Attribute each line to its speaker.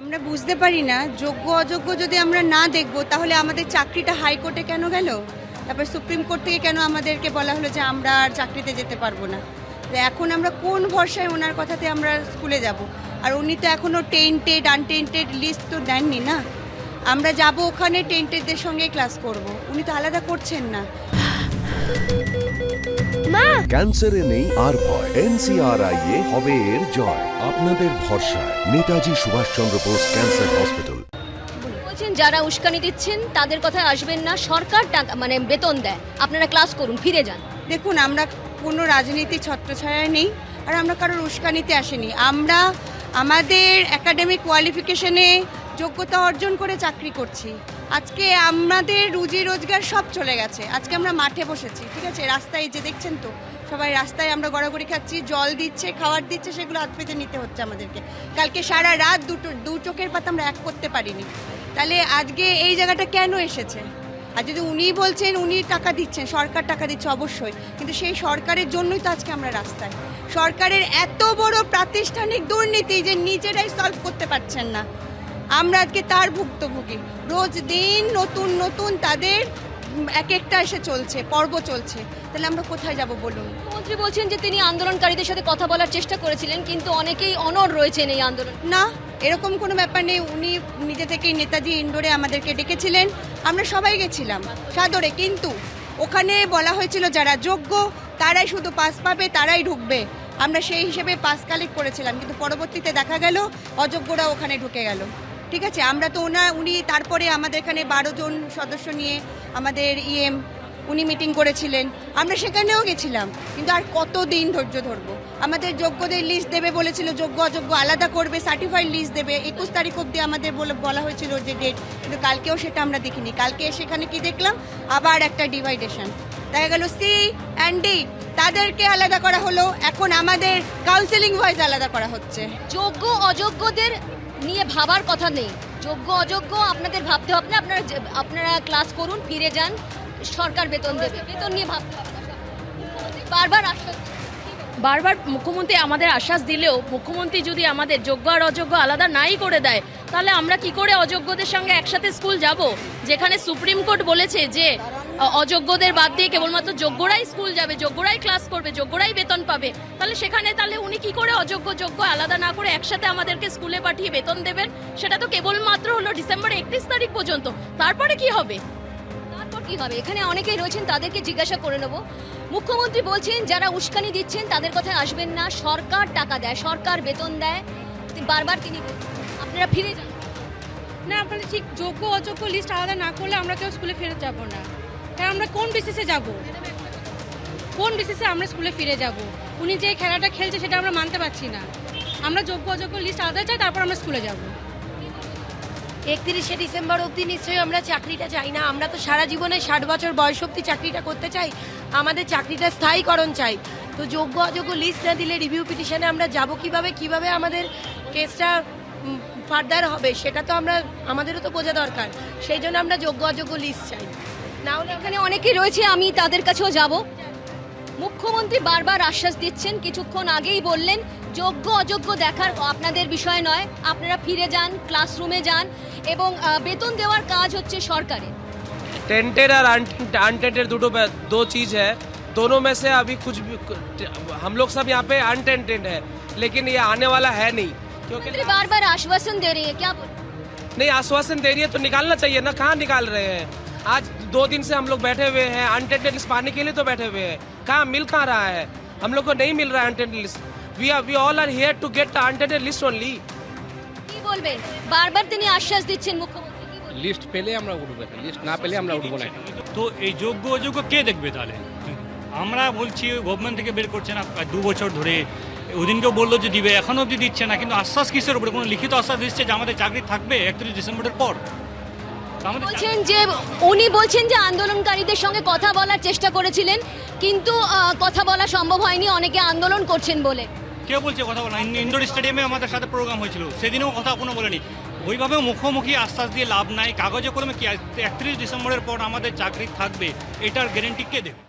Speaker 1: আমরা বুঝতে পারি না, যোগ্য অযোগ্য যদি আমরা না দেখব তাহলে আমাদের চাকরিটা হাইকোর্টে কেন গেল, তারপর সুপ্রিম কোর্ট থেকে কেন আমাদেরকে বলা হলো যে আমরা আর চাকরিতে যেতে পারবো না। তো এখন আমরা কোন ভরসায় ওনার কথাতে আমরা স্কুলে যাব? আর উনি তো এখনও টেন্টেড আনটেন্টেড লিস্ট তো দেননি না। আমরা যাব ওখানে টেন্টেডদের সঙ্গে ক্লাস করব, উনি তো আলাদা করছেন না।
Speaker 2: ক্যান্সারে নেই আর ভয়, NCRI হবে এর জয়। আপনাদের ভরসায় নেতাজি সুভাষচন্দ্র বোস ক্যান্সার হসপিটাল।
Speaker 3: বলছেন যারা উস্কানি দিচ্ছেন তাদের কথায় আসবেন না, সরকার টাকা মানে বেতন দেয়, আপনারা ক্লাস করুন, ফিরে যান।
Speaker 1: দেখুন, আমরা কোনো রাজনীতি ছত্রছায়া নেই, আর আমরা কারোর উস্কানিতে আসিনি। আমরা আমাদের একাডেমিক কোয়ালিফিকেশনে যোগ্যতা অর্জন করে চাকরি করছি। আজকে আমাদের রুজি রোজগার সব চলে গেছে, আজকে আমরা মাঠে বসেছি, ঠিক আছে? রাস্তায় যে দেখছেন তো সবাই রাস্তায় আমরা গড়াগড়ি খাচ্ছি, জল দিচ্ছে, খাবার দিচ্ছে, সেগুলো হাত পেতে নিতে হচ্ছে আমাদেরকে। কালকে সারা রাত দু চোখের পাতা আমরা এক করতে পারিনি। তাহলে আজকে এই জায়গাটা কেন এসেছে? আর যদি উনি বলছেন উনি টাকা দিচ্ছেন, সরকার টাকা দিচ্ছে অবশ্যই, কিন্তু সেই সরকারের জন্যই তো আজকে আমরা রাস্তায়। সরকারের এত বড় প্রাতিষ্ঠানিক দুর্নীতি যে নিজেরাই সলভ করতে পারছেন না, আমরা আজকে তার ভুক্তভোগী। রোজ দিন নতুন নতুন তাদের এক একটা এসে চলছে, পর্ব চলছে, তাহলে আমরা কোথায় যাব বলুন?
Speaker 3: মুখ্যমন্ত্রী বলছেন যে তিনি আন্দোলনকারীদের সাথে কথা বলার চেষ্টা করেছিলেন, কিন্তু অনেকেই অনড় রয়েছেন এই আন্দোলন।
Speaker 1: না, এরকম কোনো ব্যাপার নেই। উনি নিজে থেকেই নেতাজি ইন্ডোরে আমাদেরকে ডেকেছিলেন, আমরা সবাই গেছিলাম সাদরে, কিন্তু ওখানে বলা হয়েছিল যারা যোগ্য তারাই শুধু পাস পাবে, তারাই ঢুকবে। আমরা সেই হিসেবে পাস কালেক্ট করেছিলাম, কিন্তু পরবর্তীতে দেখা গেল অযোগ্যরা ওখানে ঢুকে গেল। ঠিক আছে, আমরা তো উনি তারপরে আমাদের এখানে 12 জন সদস্য নিয়ে আমাদের উনি মিটিং করেছিলেন, আমরা সেখানেও গেছিলাম, কিন্তু আর কতদিন ধৈর্য ধরবো? আমাদের যোগ্যদের লিস্ট দেবে বলেছিল, যোগ্য অযোগ্য আলাদা করবে, সার্টিফাইড লিস্ট দেবে। 21 তারিখ অবধি আমাদের বলা হয়েছিল যে ডেট, কিন্তু কালকেও সেটা আমরা দেখিনি। কালকে সেখানে কি দেখলাম? আবার একটা ডিভাইডেশন দেখা গেল, সি অ্যান্ড ডি তাদেরকে আলাদা করা হলো, এখন আমাদের কাউন্সিলিং ওয়াইজ আলাদা করা হচ্ছে।
Speaker 3: যোগ্য অযোগ্যদের নিয়ে ভাবার কথা নেই, যোগ্য অযোগ্য আপনাদের ভাবতে হবে না। আপনারা ক্লাস করুন, ফিরে যান, সরকার বেতন দেবে, বেতন নিয়ে ভাবতে হবে না।
Speaker 4: বারবার মুখ্যমন্ত্রী আমাদের আশ্বাস দিলেও মুখ্যমন্ত্রী যদি আমাদের যোগ্য আর অযোগ্য আলাদা নাই করে দেয়, তাহলে আমরা কি করে অযোগ্যদের সঙ্গে একসাথে স্কুল যাব? যেখানে সুপ্রিম কোর্ট বলেছে যে অযোগ্যদের বাদ দিয়ে কেবলমাত্র যোগ্যরাই স্কুল যাবে, যোগ্যরাই ক্লাস করবে, যোগ্যরাই বেতন পাবে, তাহলে উনি কি করে অযোগ্য যোগ্য আলাদা না করে একসাথে আমাদেরকে স্কুলে পাঠিয়ে বেতন দেবেন? সেটা তো কেবলমাত্র হলো ডিসেম্বর 31 তারিখ পর্যন্ত। তারপরে কি হবে?
Speaker 3: কি হবে? এখানে অনেকেই রয়েছেন, তাদেরকে জিজ্ঞাসা করে নেব। মুখ্যমন্ত্রী বলছেন যারা উস্কানি দিচ্ছেন তাদের কথায় আসবেন না, সরকার টাকা দেয়, সরকার বেতন দেয়। বারবার তিনি আপনারা ফিরে যান
Speaker 5: না। আপনারা ঠিক যোগ্য অযোগ্য লিস্ট আলাদা না করলে আমরা কেউ স্কুলে ফিরে যাব না। কারণ আমরা কোন বেসিসে যাব? কোন বেসিসে আমরা স্কুলে ফিরে যাব? উনি যে খেলাটা খেলছে সেটা আমরা মানতে পারছি না। আমরা যোগ্য অযোগ্য লিস্ট আলাদা চাই, তারপর আমরা স্কুলে যাব।
Speaker 6: 31শে ডিসেম্বর অবধি নিশ্চয়ই আমরা চাকরিটা চাই না। আমরা তো সারা জীবনে 60 বছর বয়স অবধি চাকরিটা করতে চাই, আমাদের চাকরিটা স্থায়ীকরণ চাই। তো যোগ্য অযোগ্য লিস্ট না দিলে রিভিউ পিটিশনে আমরা যাব কিভাবে আমাদের কেসটা ফার্দার হবে সেটা তো আমাদেরও তো বোঝা দরকার। সেই জন্য আমরা যোগ্য অযোগ্য লিস্ট চাই।
Speaker 3: না হলে এখানে অনেকেই রয়েছে, আমি তাদের কাছেও যাব। মুখ্যমন্ত্রী বারবার আশ্বাস দিচ্ছেন, কিছুক্ষণ আগেই বললেন যোগ্য অযোগ্য দেখার আপনাদের বিষয় নয়, আপনারা ফিরে যান, ক্লাসরুমে যান, এবং বেতন দেওয়ার কাজ হচ্ছে সরকারের।
Speaker 7: टेंटेड और अनटेंटेड दो चीज़ है, दोनों में से अभी कुछ भी हम लोग सब यहाँ पे अनटेंटेड है, लेकिन ये आने वाला है नहीं, क्योंकि
Speaker 3: बार-बार आश्वासन दे रही है। क्या
Speaker 7: नहीं आश्वासन दे रही है तो निकालना चाहिए ना, कहाँ निकाल रहे हैं? आज 2 दिन से हम लोग बैठे हुए हैं, अनटेंटेड लिस्ट पाने के लिए तो बैठे हुए हैं, कहाँ मिल कहाँ रहा है? हम लोग को नहीं मिल रहा है unattended list. We all are here to get the untainted list only.
Speaker 3: কি বলবেন? বারবার তিনি আশ্বাস দিচ্ছেন মুখ্যমন্ত্রী।
Speaker 8: লিস্ট পেলে আমরা উঠবো, লিস্ট না পেলে আমরা উঠবো না।
Speaker 9: তো এই যোগ্য অযোগ্য কে দেখবে তাহলে? আমরা বলছি গভর্নমেন্ট থেকে বের করছে না 2 বছর ধরে, ওদিনকেও বললো যে দিবে, এখনও অবধি দিচ্ছে না। কিন্তু আশ্বাস কিসের উপরে? কোনো লিখিত আশ্বাস দিচ্ছে যে আমাদের চাকরি থাকবে 31 ডিসেম্বরের পর?
Speaker 3: উনি বলছেন যে আন্দোলনকারীদের সঙ্গে কথা বলার চেষ্টা করেছিলেন, কিন্তু কথা বলা সম্ভব হয়নি, অনেকে আন্দোলন করছেন বলে।
Speaker 9: কে বলছে কথা বলা? ইন্ডোর স্টেডিয়ামে আমাদের সাথে প্রোগ্রাম হয়েছিল, সেদিনও কথা কোনো বলেনি। ওইভাবে মুখোমুখি আশ্বাস দিয়ে লাভ নাই, কাগজে কলমে কি 31 ডিসেম্বরের পর আমাদের চাকরি থাকবে এটার গ্যারেন্টি কে দেবে?